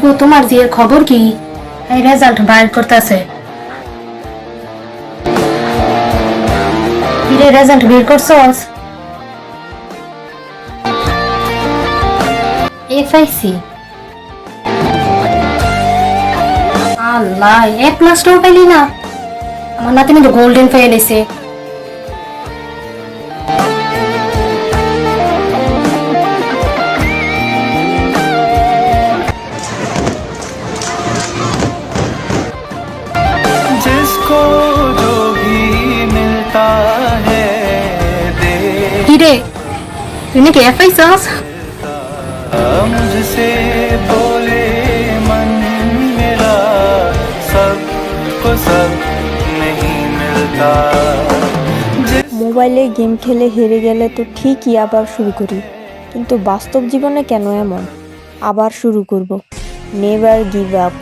গো তোমার জিয়ের খবর কি? এই রেজাল্ট বাইর করতেছে। কিরে রেজাল্ট বের করছস? এফআইসি। আল্লাহ, এ প্লাসটাও পাইলি না? আমার নাতিনি তো গোল্ডেন পেয়ে নিছে। जिसको जो भी मिलता है दे কিরে তুই নাকি এফআইসস? मुझसे बोले मन मेरा सबको सब नहीं मिलता মোবাইলে গেম খেলে হেরে গেলে তো ঠিকই আবার শুরু করি, কিন্তু বাস্তব জীবনে কেন এমন? আবার শুরু করব। Never give up.